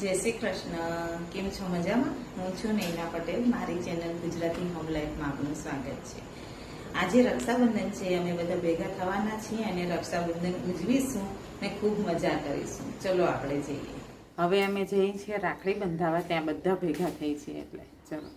જય શ્રી કૃષ્ણ. કેમ છો? મજામાં? હું છું નૈના પટેલ. મારી ચેનલ ગુજરાતી હોમ લાઈફમાં આપનું સ્વાગત છે. આજે રક્ષાબંધન છે. અમે બધા ભેગા થવાના છીએ અને રક્ષાબંધન ઉજવીશું ને ખૂબ મજા કરીશું. ચલો આપણે જઈએ. હવે અમે જઈએ છીએ રાખડી બંધાવા. ત્યાં બધા ભેગા થઈ છીએ એટલે ચલો.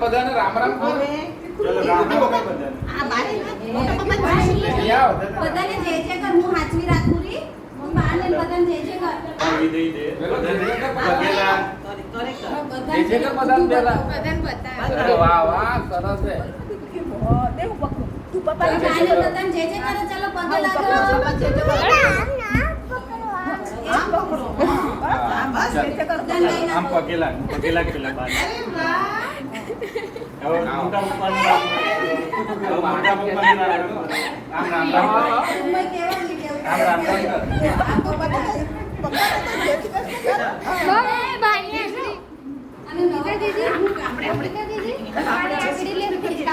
બધાને રામ રામ કહો. ચલો રામ રામ બધાને. આ બારે મોટા પપ્પા બધાને જય જય કર. હું હાચવી રાખું રી. હું બાને બધાને જય જય કર. આવી દઈ દે. બધાને બગેલા. જય જય કર બધાને પેલા. બધાને બતા. વાહ વાહ સરસ છે. દે હું પકડું. તું પપ્પા બાને બધાને જય જય કરો. ચલો પગે લાગો. આમ પકડો. બસ જય જય કર. આમ પગેલા પેલા બાને. અરે વાહ. હવે મોટા પપ્પાને મોટા પપ્પાને આમ રામ રામ તમે કેવા ની કેવું આમ રામ રામ આ પપ્પા ભાઈ અને નવા દીદી આપણે દીદી આપણે આકડી લે દીદી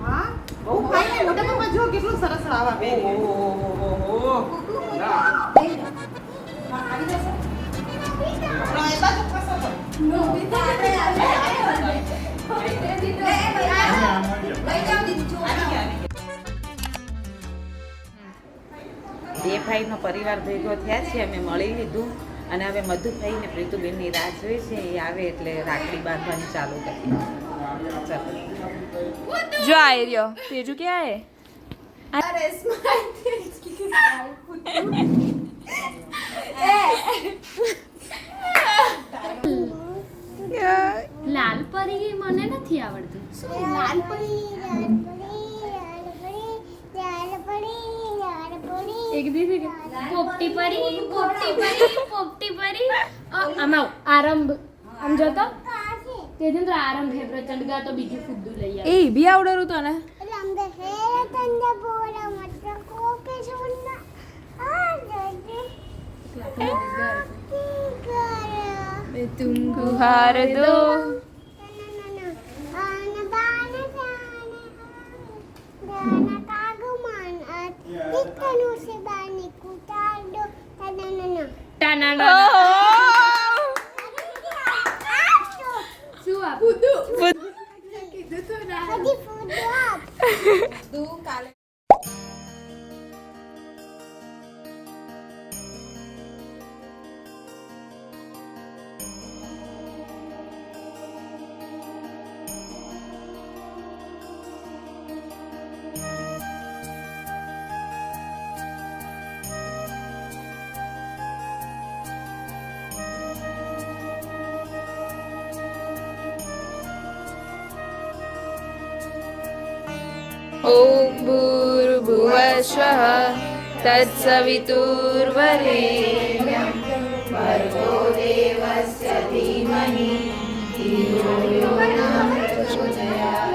વાહ બહુ ભાઈ મોટા પપ્પા જો કેટલું સરસ રાવા બે ઓહો ના આવી જશે બે ભાઈનો પરિવાર ભેગો થયા છે. અમે મળી લીધું અને હવે મધુભાઈ ને પ્રીતુબેનની રાહ જોઈ છે. એ આવે એટલે રાખડી બાંધવાની ચાલુ કરી. जो आए रियो तेजू क्या है अरे લાલ પરી મને નથી આવડતું. लाल परी એક દીધી કે પોપટી પરી આમાં આરંભ આમ જોતો તેજન તો આરંભ હે પ્રચંડ ગા તો બીજું ફુદ્દુ લઈ આવે. ए भी आवडरू तो ना रंग है तंजा बोरा मत को के सुनना आ जल्दी तुमको हार दो શું આપ કીધું તો ના હજી ફૂડ આપ તું કાલે ઓમ ભૂર્ભુવસ્વઃ તત્સવિતુર્વરેણ્યં ભર્ગો દેવસ્ય ધીમહિ ધિયો યો ન પ્રચોદયાત.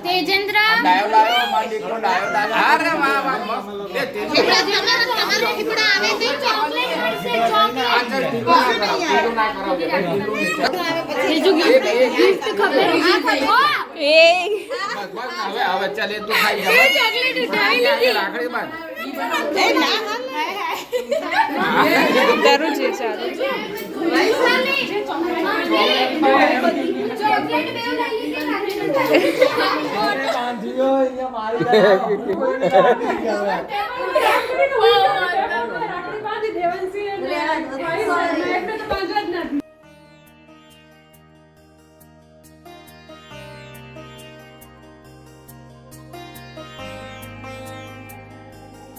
તેજેન્દ્ર ગિફ્ટ ખબર હવે ચાલે તું ખાઈ જા ચોકલેટ ઉઠાવી લીધી રાખડી બાંધ તારું છે ચાલો ચોકલેટ બેવ લઈ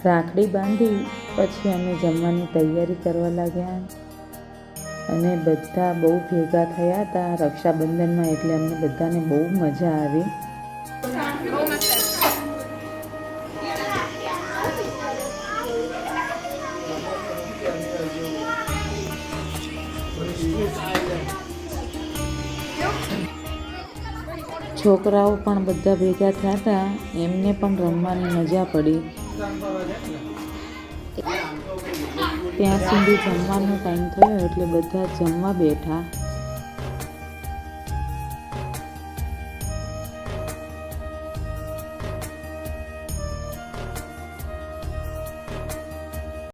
રાખડી બાંધી પછી અમે જમવાની તૈયારી કરવા લાગ્યા અને બધા બહુ ભેગા થયા હતા રક્ષાબંધનમાં, એટલે અમને બધાને બહુ મજા આવી. છોકરાઓ પણ બધા ભેગા થયા હતા, એમને પણ રમવાની મજા પડી. ત્યાં સુધી જમવાનો ટાઈમ થયો એટલે બધા જમવા બેઠા.